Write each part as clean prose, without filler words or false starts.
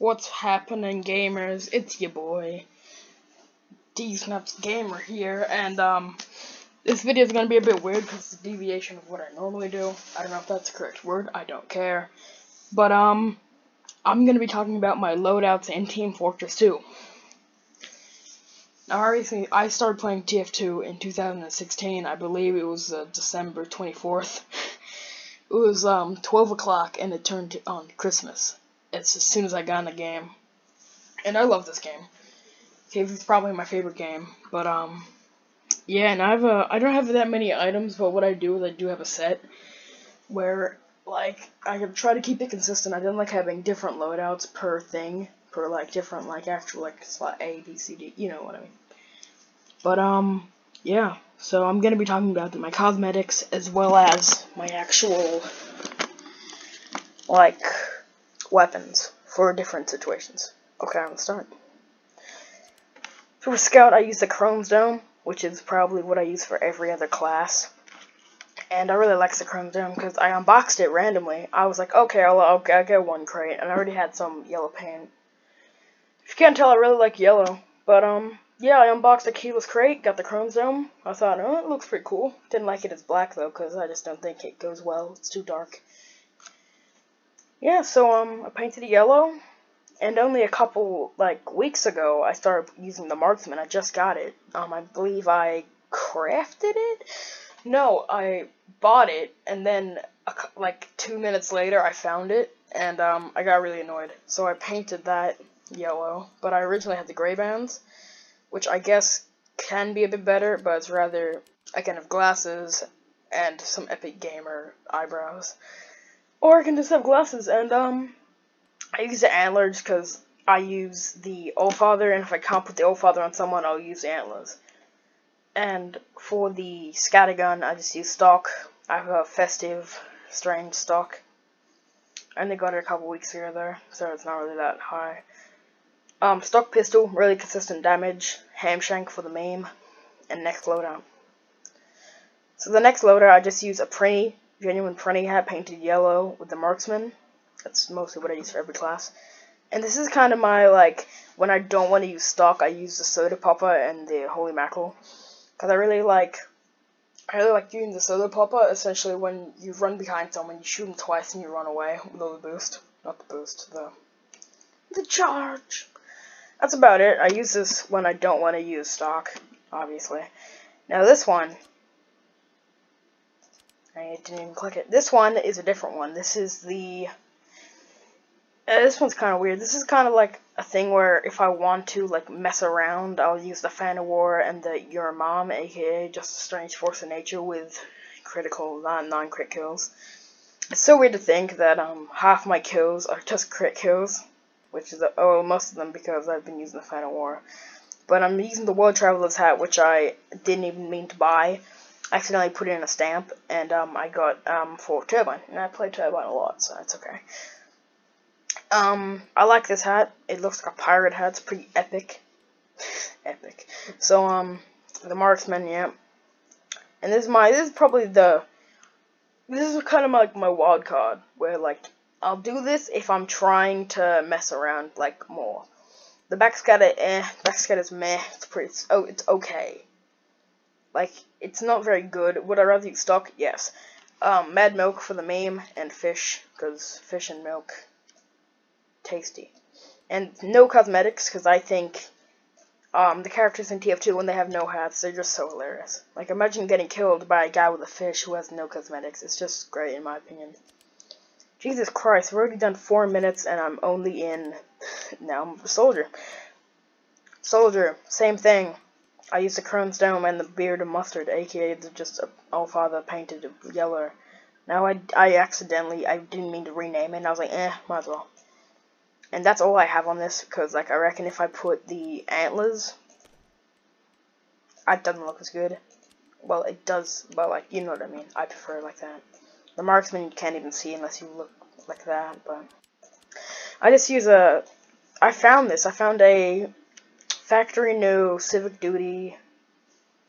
What's happening, gamers? It's your boy, D-Snaps Gamer here, and this video is gonna be a bit weird because it's a deviation of what I normally do. I don't know if that's the correct word. I don't care, but I'm gonna be talking about my loadouts in Team Fortress 2. Now, obviously, I started playing tf2 in 2016. I believe it was December 24th. It was 12 o'clock, and it turned on Christmas. It's as soon as I got in the game, and I love this game. It's probably my favorite game, but yeah, and I don't have that many items, but what I do is I do have a set where, like, I can try to keep it consistent. I don't like having different loadouts per thing, per, like, different, like, actual, like, slot A, B, C, D, you know what I mean. But, yeah, so I'm gonna be talking about my cosmetics as well as my actual, like, weapons for different situations. Okay, let's start. For Scout, I use the Chrome's Dome, which is probably what I use for every other class. And I really like the Chrome's Dome because I unboxed it randomly. I was like, okay, I'll get one crate, and I already had some yellow paint. If you can't tell, I really like yellow. But, yeah, I unboxed a keyless crate, got the Chrome's Dome. I thought, oh, it looks pretty cool. Didn't like it as black, though, because I just don't think it goes well. It's too dark. Yeah, so, I painted it yellow. And only a couple, like, weeks ago, I started using the Marksman. I just got it. I believe I crafted it? No, I bought it, and then, like, 2 minutes later, I found it, and, I got really annoyed. So I painted that yellow, but I originally had the gray bands, which I guess can be a bit better, but it's rather, I can have glasses and some epic gamer eyebrows. Or I can just have glasses, and, I use the antlers because I use the Allfather, and if I can't put the Allfather on someone, I'll use the antlers. And for the scattergun, I just use stock. I have a festive, strange stock. I only got it a couple weeks ago though, so it's not really that high. Stock pistol, really consistent damage. Hamshank for the meme, and next loadout. So the next loadout, I just use a genuine Prinny hat painted yellow with the Marksman. That's mostly what I use for every class. And this is kind of my, like, when I don't want to use stock, I use the Soda Popper and the Holy Mackerel. Because I really like using the Soda Popper, essentially when you run behind someone, you shoot them twice and you run away with the boost. Not the boost, the charge. That's about it. I use this when I don't want to use stock, obviously. Now this one, I didn't even click it. This one is a different one. This is this one's kind of weird. This is kind of like a thing where if I want to, like, mess around, I'll use the Fan of War and the Your Mom, aka just a strange force of nature with critical, non-crit kills. It's so weird to think that half my kills are just crit kills, which is most of them because I've been using the Fan of War. But I'm using the World Traveler's hat, which I didn't even mean to buy. I accidentally put in a stamp, and I got for Turbine, and I play Turbine a lot, so it's okay. I like this hat. It looks like a pirate hat. It's pretty epic. Epic. So, the Marksman, yeah. And this is kind of like my wild card, where, like, I'll do this if I'm trying to mess around, like, more. The backscatter, backscatter's meh. It's okay. Like, it's not very good. Would I rather use stock? Yes. Mad Milk for the meme, and fish, because fish and milk, tasty. And no cosmetics, because I think the characters in TF2, when they have no hats, they're just so hilarious. Like, imagine getting killed by a guy with a fish who has no cosmetics. It's just great, in my opinion. Jesus Christ, we've already done 4 minutes, and I'm only in... now I'm a soldier. Soldier, same thing. I use the Chrome's Dome and the Beard of Mustard, aka just Allfather painted yellow. Now I didn't mean to rename it, and I was like, might as well. And that's all I have on this, because, like, I reckon if I put the antlers, it doesn't look as good. Well, it does, but, like, you know what I mean. I prefer it like that. The Marksman you can't even see unless you look like that, but I just use I found a factory new Civic Duty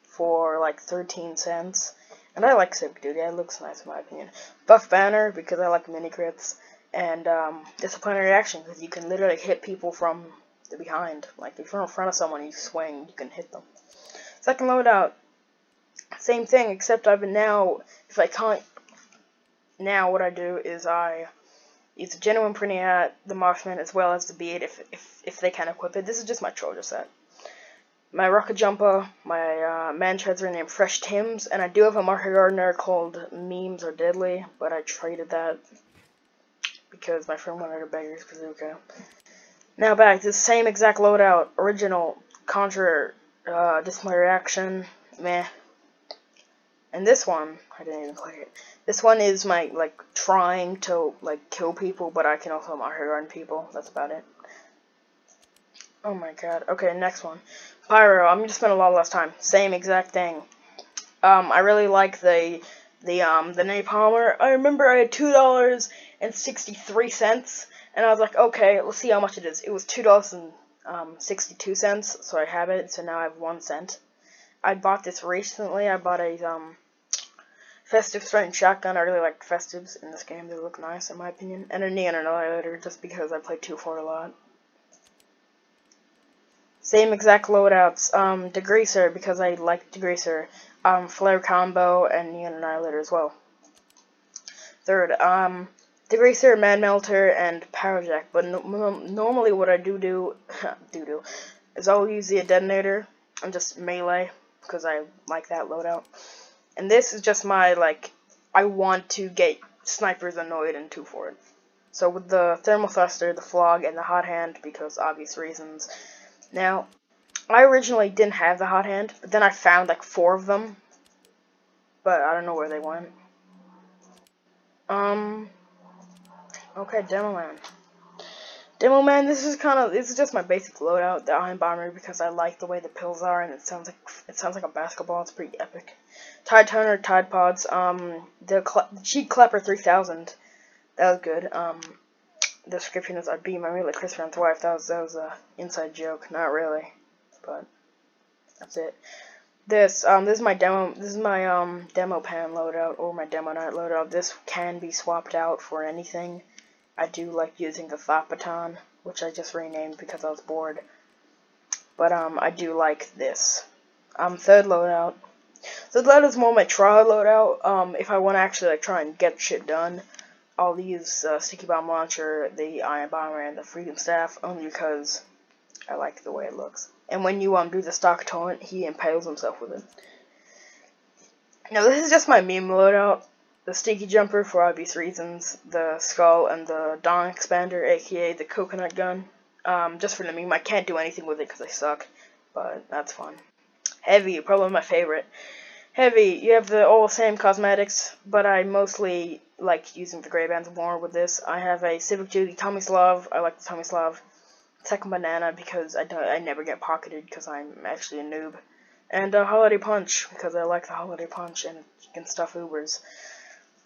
for, like, 13 cents. And I like Civic Duty. It looks nice in my opinion. Buff Banner, because I like mini crits. and disciplinary action, because you can literally hit people from the behind. Like, if you're in front of someone, you swing, you can hit them. Second loadout, same thing, except I've been now, if I can't, now what I do is I use the genuine printing hat, the marksman, as well as the bead if they can equip it. This is just my soldier set. My rocket jumper, my man treadsman named Fresh Tims, and I do have a market gardener called Memes Are Deadly, but I traded that because my friend wanted a beggar's bazooka. Now back to the same exact loadout, original, contra, disciplinary action, meh. And this one, I didn't even click it. This one is my, like, trying to, like, kill people, but I can also market garden people. That's about it. Oh my god. Okay, next one. Pyro. I'm gonna spend a lot less time. Same exact thing. I really like the napalmer. I remember I had $2.63, and I was like, okay, let's see how much it is. It was $2.62, so I have it. So now I have 1 cent. I bought this recently. I bought a festive strength shotgun. I really like festives in this game. They look nice in my opinion. And a neon annihilator, just because I play 2-4 a lot. Same exact loadouts. Degreaser, because I like Degreaser. Flare combo and neon annihilator as well. Third, Degreaser, Mad Melter, and Power Jack. But normally what I do is I'll use the detonator and just melee, because I like that loadout. And this is just my, like, I want to get snipers annoyed and 2-4. So with the thermal thruster, the flog, and the hot hand, because obvious reasons. Now, I originally didn't have the hot hand, but then I found like 4 of them. But I don't know where they went. Okay, Demo Man. Demo Man, this is just my basic loadout, the Iron Bomber, because I like the way the pills are, and it sounds like a basketball. It's pretty epic. Tide Toner, Tide Pods, the Cheat Clapper 3000, that was good. The description is, I'd be my really Chris Brown's wife. That was a inside joke, not really, but that's it. This is my demo. This is my demo pan loadout, or my demo night loadout. This can be swapped out for anything. I do like using the Thought Baton, which I just renamed because I was bored. But I do like this. Third loadout. Third loadout is more my try loadout. If I want to actually like try and get shit done, I'll use Sticky Bomb Launcher, the Iron Bomber, and the Freedom Staff, only because I like the way it looks. And when you do the stock taunt, he impales himself with it. Now this is just my meme loadout. The Sticky Jumper for obvious reasons, the Skull, and the Dong Expander, aka the Coconut Gun. Just for the meme. I can't do anything with it because I suck, but that's fun. Heavy, probably my favorite. Heavy, you have all the same cosmetics, but I mostly like using the gray bands more with this. I have a Civic Duty Tomislav. I like the Tomislav. Second Banana, because I never get pocketed because I'm actually a noob. And Holiday Punch, because I like the Holiday Punch and you can stuff Ubers.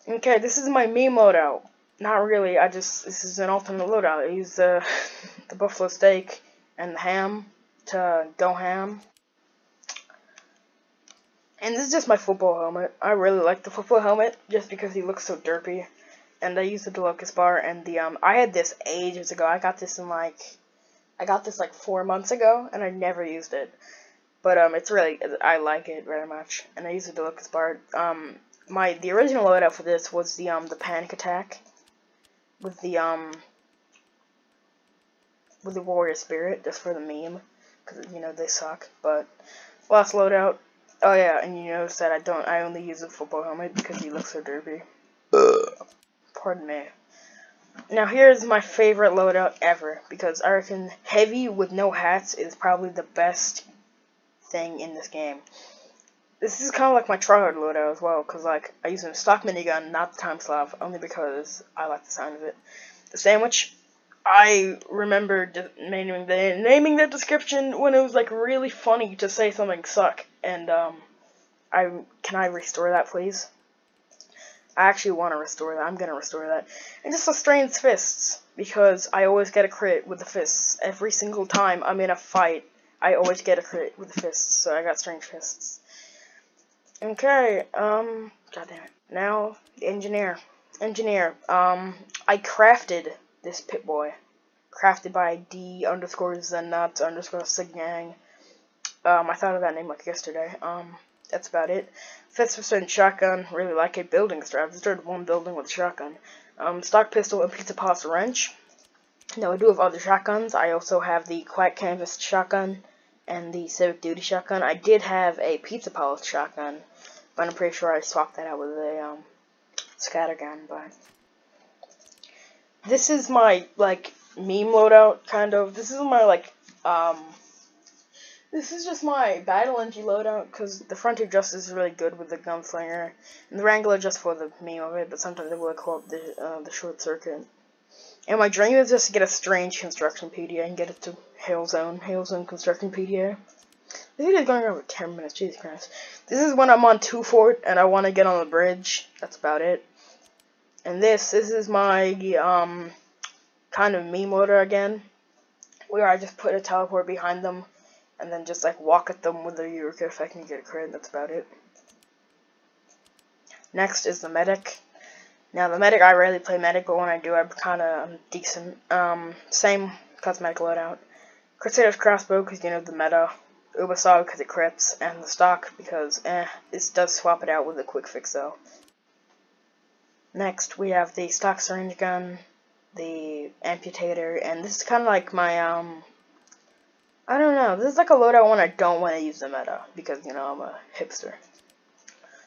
Okay, this is my meme loadout. Not really, this is an alternate loadout. I use the buffalo steak and the ham to go ham. And this is just my football helmet. I really like the football helmet just because he looks so derpy. And I use the Locust Bar and the I had this ages ago. I got this like 4 months ago, and I never used it. But it's really, I like it very much, and I use the Locust Bar. The original loadout for this was the Panic Attack with the Warrior Spirit, just for the meme, because they suck. But last loadout. Oh yeah, and you notice that I only use the football helmet because he looks so derpy. Pardon me. Now here's my favorite loadout ever, because I reckon heavy with no hats is probably the best thing in this game. This is kind of like my tryhard loadout as well, because like I use a stock minigun, not the Tomislav, only because I like the sound of it. The sandwich, I remember naming the description when it was like really funny to say something suck, and can I restore that please? I actually want to restore that. I'm going to restore that. And just the Strange Fists, because I always get a crit with the fists. Every single time I'm in a fight, I always get a crit with the fists, so I got Strange Fists. Okay, god damn it. Now, the Engineer. Engineer. I crafted this Pip-Boy. Crafted by D_Zenuts_Siggang. I thought of that name like yesterday. That's about it. 50% shotgun, really like it. Building strap. I started one building with a shotgun. Stock pistol and pizza pasta wrench. Now I do have other shotguns. I also have the Quack Canvas shotgun and the Civic Duty shotgun. I did have a pizza polish shotgun, but I'm pretty sure I swapped that out with a scattergun. But this is my like meme loadout, kind of. This is my like This is just my Battle NG loadout, because the Frontier Justice is really good with the Gunslinger, and the Wrangler just for the meme of it, but sometimes I will call up the Short Circuit. And my dream is just to get a strange construction PDA and get it to Hail Zone construction PDA. This video is going over 10 minutes, Jesus Christ. This is when I'm on 2 Fort, and I want to get on the bridge. That's about it. And this is my, kind of meme loader again, where I just put a teleport behind them, and then just like walk at them with the Eureka effect and you get a crit. That's about it. Next is the medic. Now the medic, I rarely play medic, but when I do, I'm kinda decent. Same cosmetic loadout. Crusader's crossbow, because you know the meta. Ubasog, because it crits, and the stock, because this does swap it out with a quick fix though. Next we have the stock syringe gun, the amputator, and this is kind of like my I don't know. This is like a loadout when I don't want to use the meta, because, you know, I'm a hipster.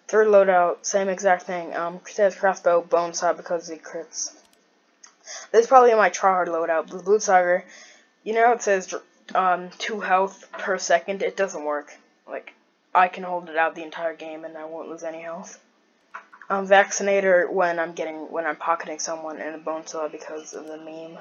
Third loadout, same exact thing. Crusader's crossbow, bone saw because it crits. This is probably my tryhard loadout. The Blutsauger, you know, it says 2 health per second. It doesn't work. Like, I can hold it out the entire game and I won't lose any health. Vaccinator when I'm pocketing someone, and a bone saw because of the meme.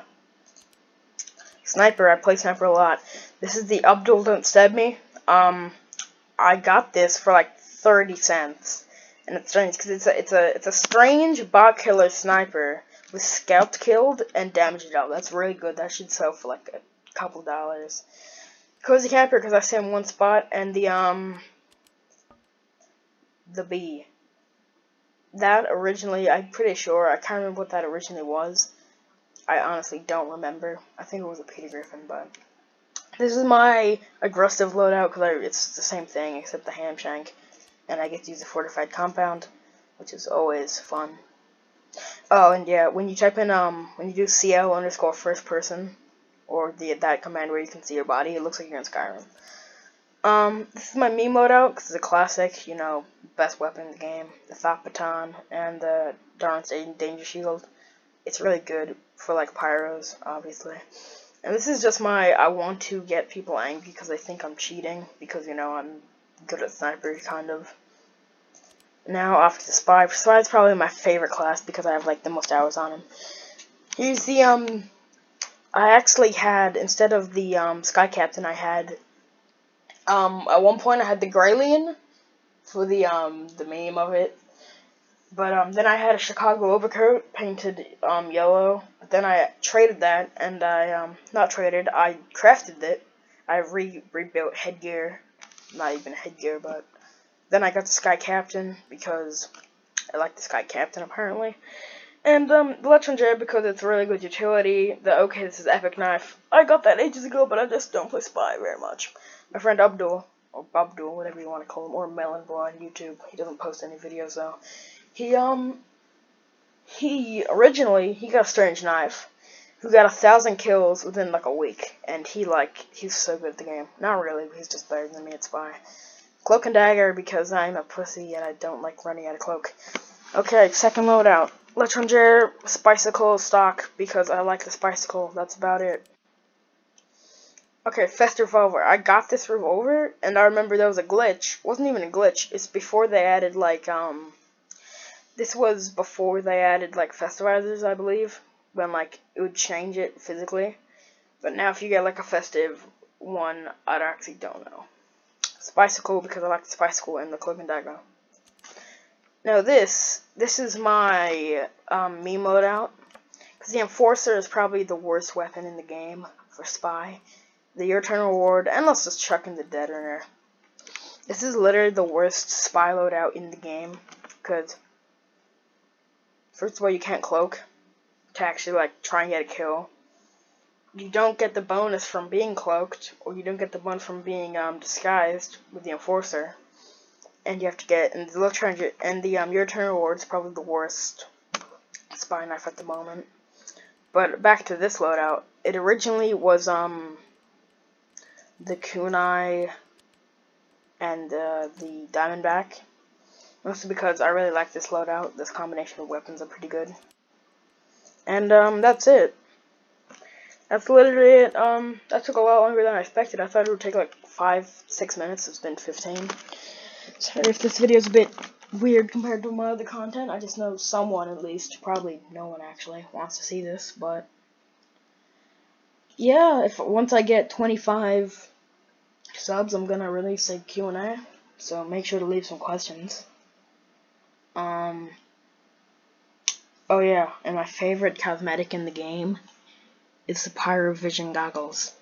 Sniper, I play sniper a lot. This is the Abdul Don't Stab Me. I got this for like 30 cents, and it's strange because it's a strange bot killer sniper with scouts killed and damage dealt. That's really good. That should sell for like a couple dollars. Cozy camper because I stay in one spot, and the bee. That originally, I'm pretty sure, I can't remember what that originally was. I honestly don't remember. I think it was a Peter Griffin, but this is my aggressive loadout because it's the same thing except the ham shank, and I get to use a fortified compound, which is always fun. Oh, and yeah, when you type in when you do CL_first person, or that command where you can see your body, it looks like you're in Skyrim. This is my meme loadout because it's a classic, you know, best weapon in the game, the Thought Baton and the Darn's Danger Shield. It's really good for like pyros, obviously. And this is just my, I want to get people angry because they think I'm cheating, because, you know, I'm good at sniper, kind of. Now off to the Spy. Spy is probably my favorite class because I have like the most hours on him. Here's the, I actually had, instead of the Sky Captain, I had, at one point I had the Graylien for the meme of it. But then I had a Chicago overcoat painted yellow. But then I traded that, and I I crafted it. I rebuilt headgear, not even headgear, but then I got the Sky Captain because I like the Sky Captain apparently. And the Electron Jet because it's really good utility. This is Epic Knife. I got that ages ago, but I just don't play Spy very much. My friend Abdul, or Babdul, whatever you want to call him, or Melon Boy on YouTube. He doesn't post any videos though. He originally got a strange knife, who got 1,000 kills within like a week, and he's so good at the game. Not really, but he's just better than me at Spy. Cloak and Dagger because I'm a pussy and I don't like running out of cloak. Okay, second loadout. Letranger, Spicicle, Stock because I like the Spicicle. That's about it. Okay, Festive Revolver. I got this revolver, and I remember there was a glitch. It wasn't even a glitch. It's before they added like This was before they added, like, festivizers, I believe, when, like, it would change it physically. But now if you get, like, a festive one, I actually don't know. Spicicle, because I like the Spicicle and the Cloak and Dagger. Now this is my meme loadout, because the Enforcer is probably the worst weapon in the game for Spy. The Your Turn Reward, and let's just chuck in the Dead Runner. This is literally the worst Spy loadout in the game, because First of all, you can't cloak to actually like try and get a kill. You don't get the bonus from being cloaked, or you don't get the bonus from being disguised with the enforcer. And you have to get, and the look charge, and the your turn reward is probably the worst spy knife at the moment. But back to this loadout, it originally was the kunai and the diamondback, mostly because I really like this loadout. This combination of weapons are pretty good. And that's it. That's literally it. That took a lot longer than I expected. I thought it would take like 5-6 minutes. It's been 15. Sorry if this video is a bit weird compared to my other content. I just know someone, at least, probably no one actually, wants to see this. But yeah, once I get 25 subs, I'm gonna release a Q&A. So make sure to leave some questions. Oh yeah, and my favorite cosmetic in the game is the Pyrovision goggles.